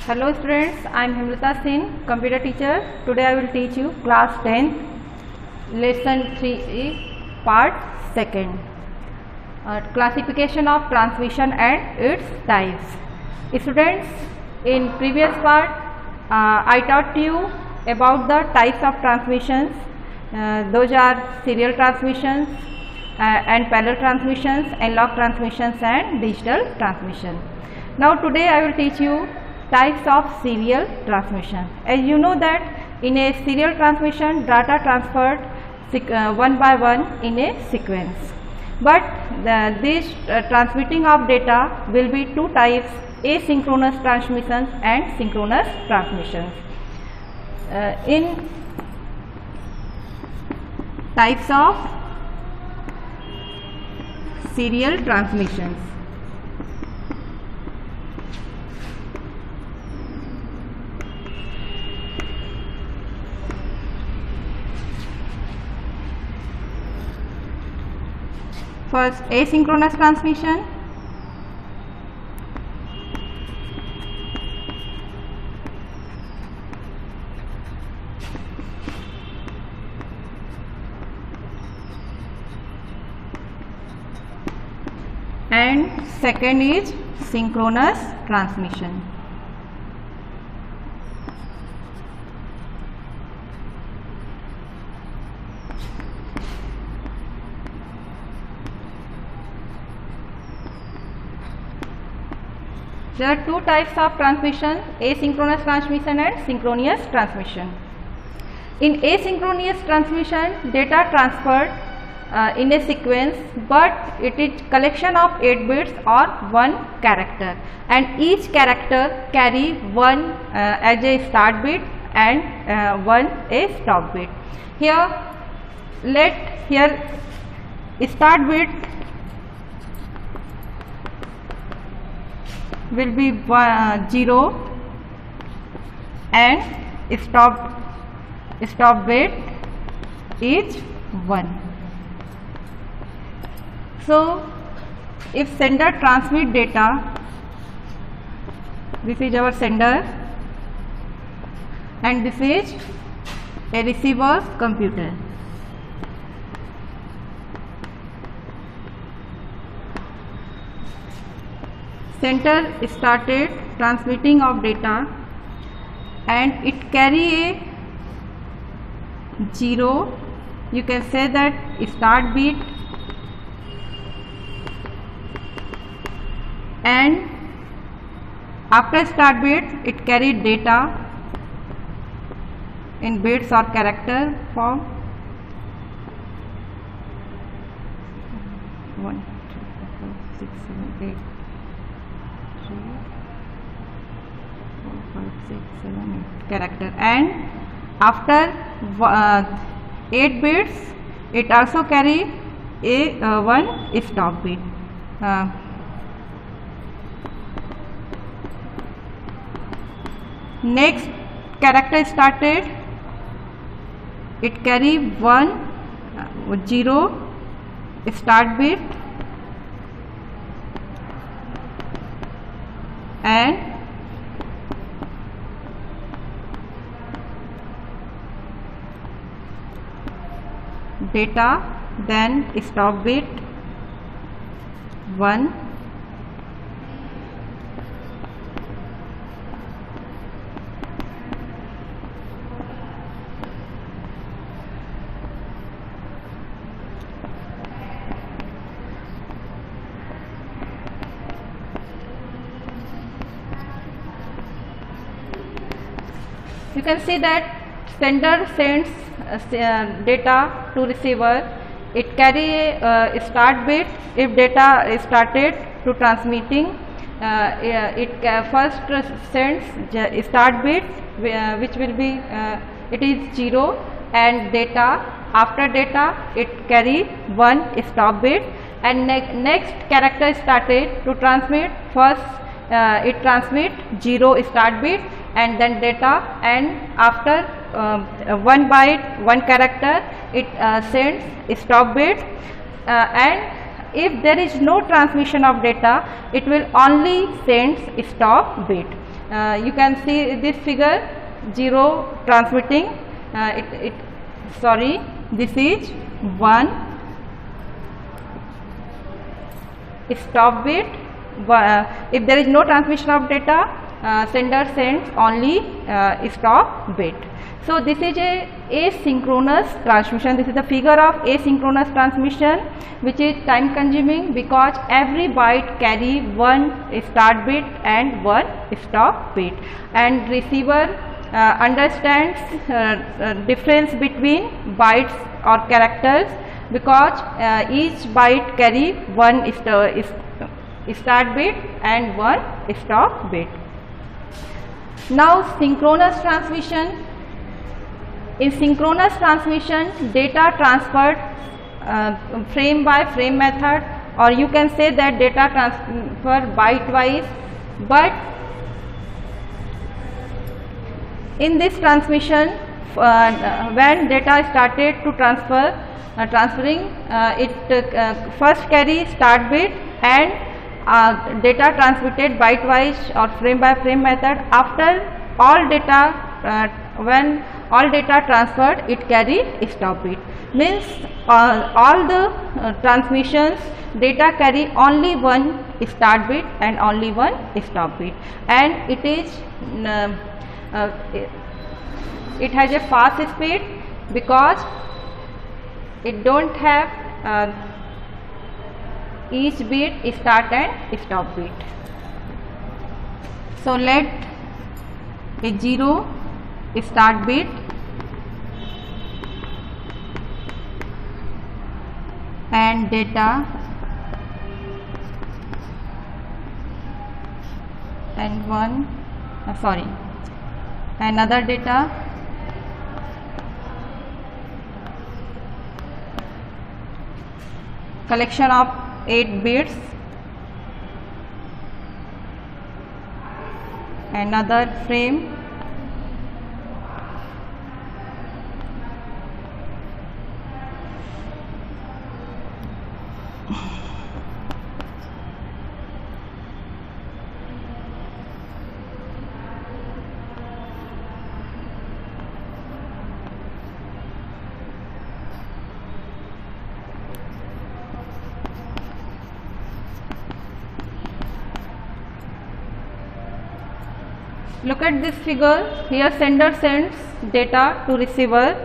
Hello students, I am Himlata Singh, computer teacher. Today I will teach you class 10, lesson 3, part 2, classification of transmission and its types. Students, in previous part I taught you about the types of transmissions. Those are serial transmissions and parallel transmissions, analog transmissions and digital transmission. Now today I will teach you types of serial transmission. As you know that in a serial transmission, data transferred one by one in a sequence, but this transmitting of data will be two types: asynchronous transmissions and synchronous transmissions. In types of serial transmissions, first, asynchronous transmission. And second is synchronous transmission. There are two types of transmission: asynchronous transmission and synchronous transmission. In asynchronous transmission, data transferred in a sequence, but it is collection of 8 bits or 1 character, and each character carry one as a start bit and one a stop bit. Here start bit will be 0 and stop bit is 1. So if sender transmit data, this is our sender and this is a receiver computer. Sender started transmitting of data and it carry a 0, you can say that start bit, and after start bit it carried data in bits or character form. 1, 2, 3, 4, 6, 7, 8, 3, 4, 5, 6, 7, 8 character, and after 8 bits it also carry a 1 stop bit. Next character started, it carry 1 0 start bit and data, then stop bit 1, you can see that sender sends data to receiver. It carry a start bit. If data is started to transmitting, it first sends start bit, which will be it is 0, and data. After data it carry 1 stop bit, and next character started to transmit. First it transmit 0 start bit and then data, and after 1 byte 1 character it sends stop bit, and if there is no transmission of data, it will only send stop bit. You can see this figure, 0 transmitting, this is 1 stop bit. If there is no transmission of data, sender sends only stop bit. So this is a asynchronous transmission. This is the figure of asynchronous transmission, which is time consuming because every byte carry one start bit and one stop bit, and receiver understands difference between bytes or characters because each byte carry one start bit and one stop bit. Now synchronous transmission. In synchronous transmission, data transferred frame by frame method, or you can say that data transfer byte wise, but in this transmission, when data started to transferring, it first carry start bit and data transmitted byte wise or frame by frame method. After all data, when all data transferred, it carry stop bit. Means all the transmissions data carry only one start bit and only one stop bit, and it is it has a fast speed because it don't have each bit start and stop bit. So let a 0 start bit and data and another data collection of 8 bits, another frame, look at this figure. Here sender sends data to receiver.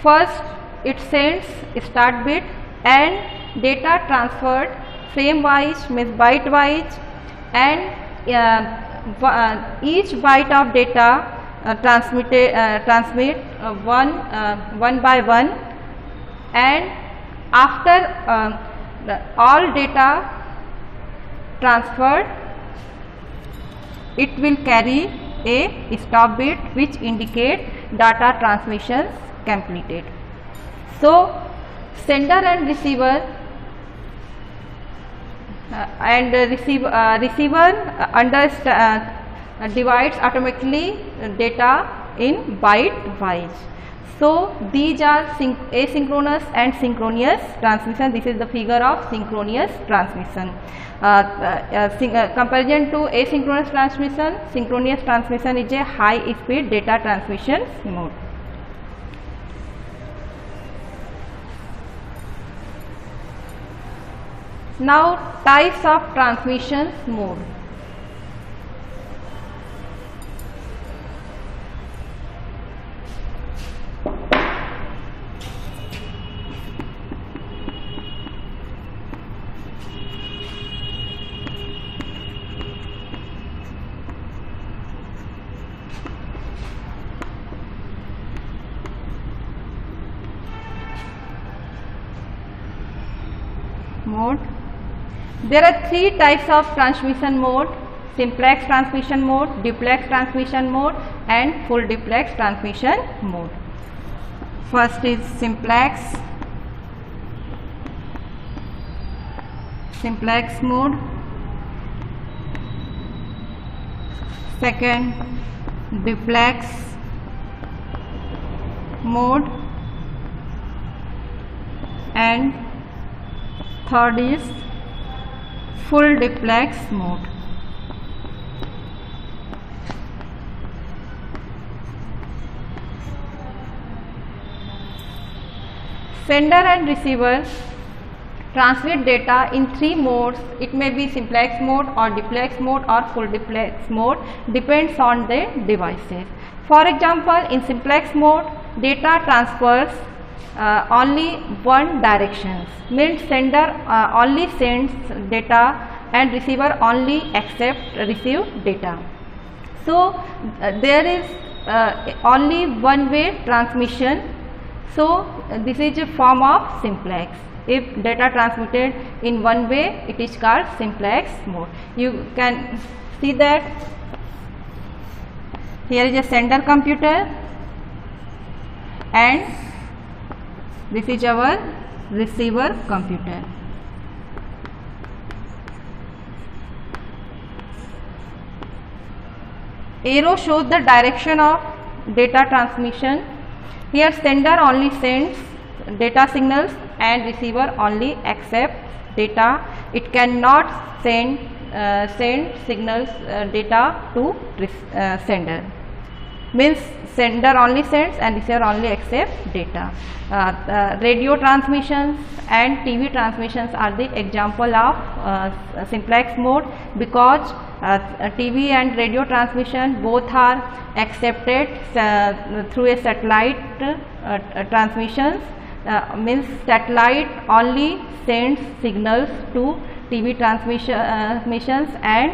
First it sends start bit and data transferred frame wise, means byte wise, and each byte of data transmit one by one, and after all data transferred, it will carry a stop bit which indicate data transmissions completed. So sender and receiver divides automatically data in byte wise. So these are asynchronous and synchronous transmission. This is the figure of synchronous transmission. Comparison to asynchronous transmission, synchronous transmission is a high speed data transmission mode. Now types of transmission mode. There are 3 types of transmission mode: simplex transmission mode, duplex transmission mode, and full duplex transmission mode. First is simplex mode. Second, duplex mode, and third is full duplex mode. Sender and receiver transmit data in three modes. It may be simplex mode or duplex mode or full duplex mode, depends on the devices. For example, in simplex mode, data transfers only one direction, means sender only sends data and receiver only receive data. So there is only one way transmission. So this is a form of simplex. If data transmitted in one way, it is called simplex mode. You can see that here is a sender computer and this is our receiver computer. Arrow shows the direction of data transmission. Here sender only sends data signals and receiver only accepts data. It cannot send signals data to sender. Means sender only sends and receiver only accepts data. Radio transmissions and TV transmissions are the example of simplex mode, because TV and radio transmission both are accepted through a satellite transmissions. Means satellite only sends signals to TV transmissions and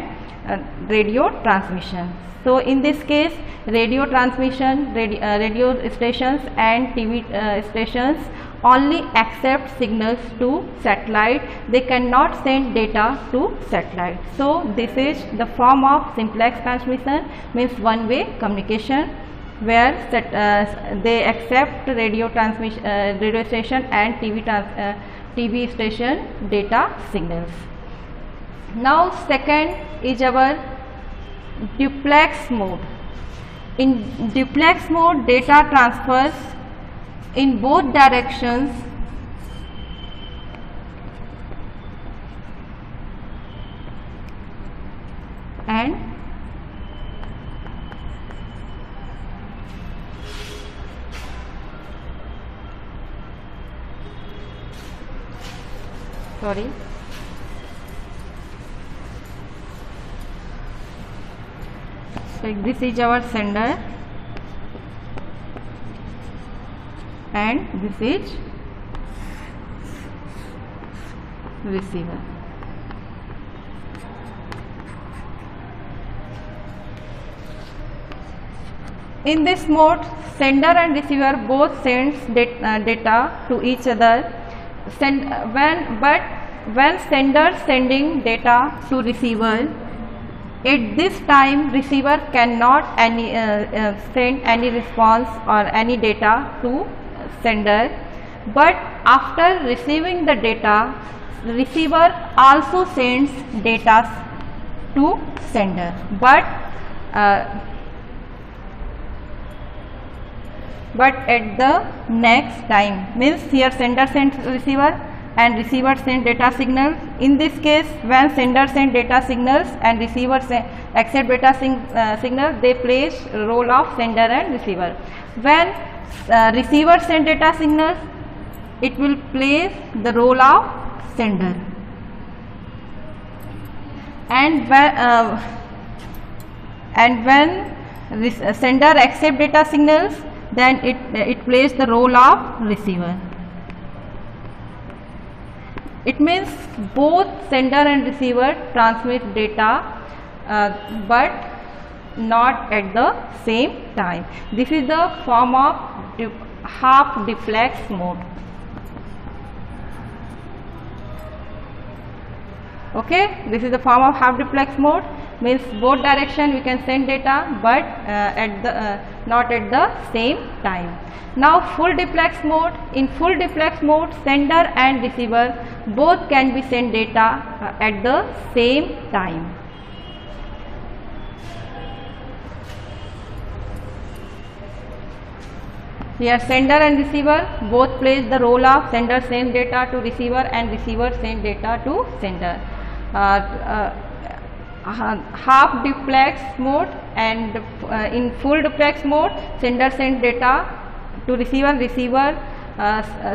radio transmissions. So in this case, radio transmission, radio stations and TV stations only accept signals to satellite. They cannot send data to satellite. So this is the form of simplex transmission, means one way communication, where they accept radio transmission, radio station and TV station data signals. Now second is our duplex mode. In duplex mode, data transfers in both directions and so this is our sender and this is receiver. In this mode, sender and receiver both sends data to each other. When sender sending data to receiver, at this time receiver cannot send any response or any data to sender, but after receiving the data, receiver also sends data to sender, but at the next time. Means here sender sends receiver and receiver sends data signals. In this case, when sender sends data signals and receiver accept data signals, they plays role of sender and receiver. When receiver sends data signals, it will play the role of sender. And when sender accept data signals, then it plays the role of receiver. It means both sender and receiver transmit data, but not at the same time. This is the form of half duplex mode. Okay, this is the form of half duplex mode. Means both direction we can send data, but not at the same time. Now full duplex mode. In full duplex mode, sender and receiver both can be send data at the same time. Here sender and receiver both plays the role of sender send data to receiver and receiver send data to sender. Half duplex mode and in full duplex mode, sender send data to receiver, receiver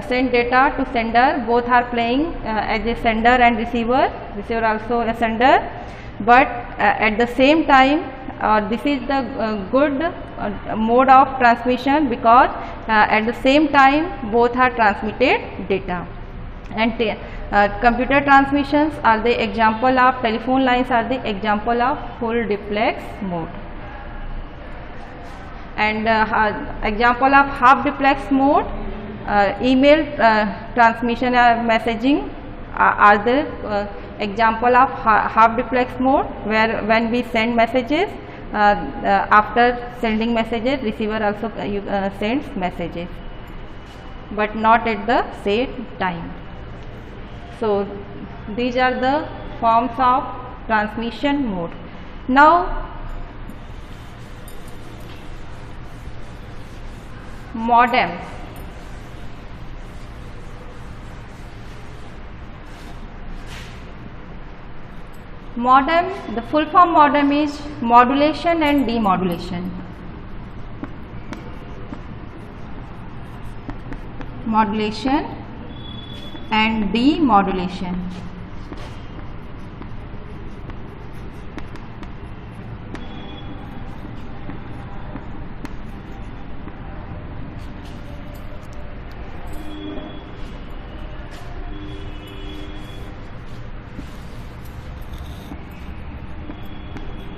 send data to sender. Both are playing as a sender and receiver. Receiver also a sender, but at the same time this is the good mode of transmission, because at the same time both are transmitted data. And computer transmissions are the example of, telephone lines are the example of full duplex mode. And example of half duplex mode, email transmission and messaging are the example of half duplex mode, where when we send messages, after sending messages, receiver also sends messages, but not at the same time. So these are the forms of transmission mode. Now modem. Modem, the full form modem is modulation and demodulation. Modulation and demodulation.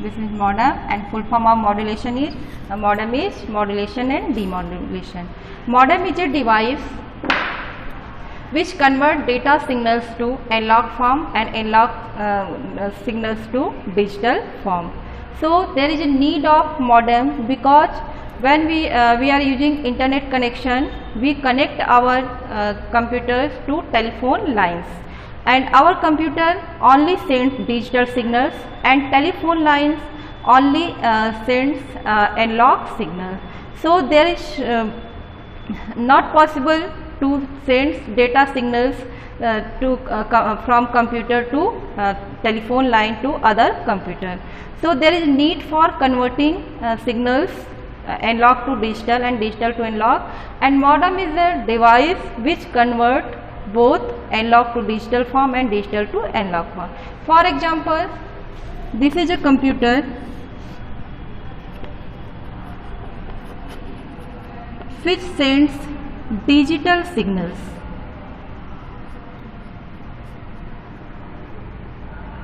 This is modem, and full form of modulation is modulation and demodulation. Modem is a device which convert data signals to analog form and analog signals to digital form. So there is a need of modem, because when we are using internet connection, we connect our computers to telephone lines, and our computer only sends digital signals, and telephone lines only sends analog signal. So there is not possible to send data signals from computer to telephone line to other computer. So there is need for converting signals analog to digital and digital to analog, and modem is a device which convert both analog to digital form and digital to analog form. For example, this is a computer which sends digital signals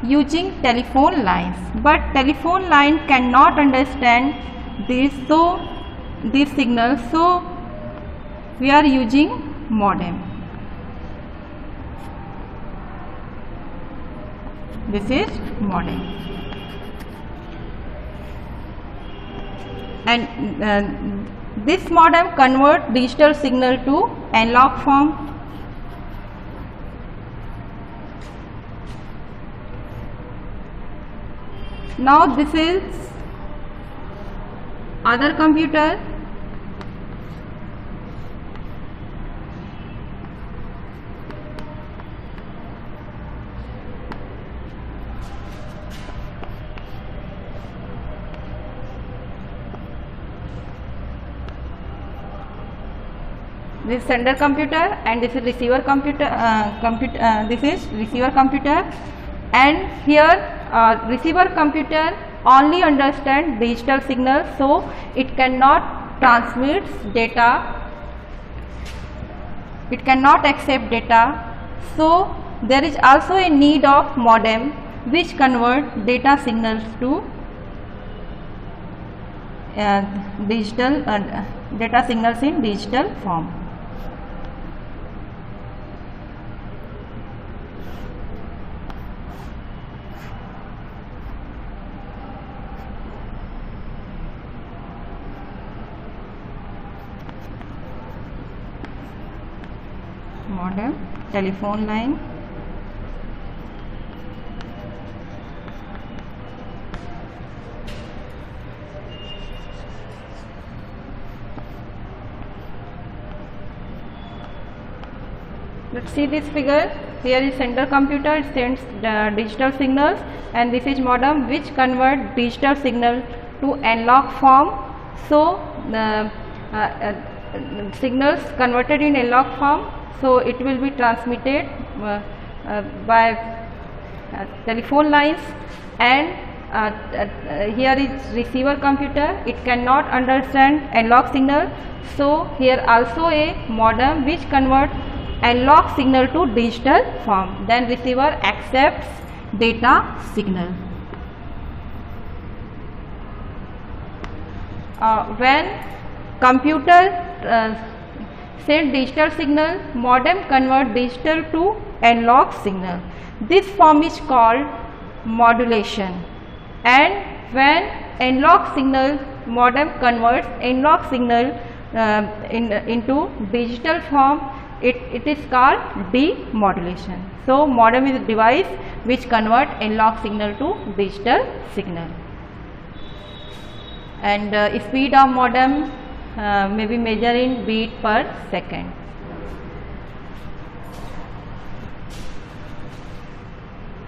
using telephone lines, but telephone line cannot understand these signals, so we are using modem. This is modem, and this modem convert digital signal to analog form. Now this is other computer. This is sender computer, and this is receiver computer. This is receiver computer, and here receiver computer only understand digital signals, so it cannot transmit data, it cannot accept data. So there is also a need of modem which convert data signals to digital data signals in digital form. Modem, telephone line, let's see this figure. Here is sender computer, it sends digital signals, and this is modem which convert digital signal to analog form. So signals converted in analog form, so it will be transmitted by telephone lines, and here is receiver computer. It cannot understand analog signal, so here also a modem which converts analog signal to digital form. Then receiver accepts data signal. When computer send digital signal, modem convert digital to analog signal. This form is called modulation. And when analog signal, modem converts analog signal into digital form, it is called demodulation. So modem is a device which convert analog signal to digital signal. And speed of modem may be measured in beat per second.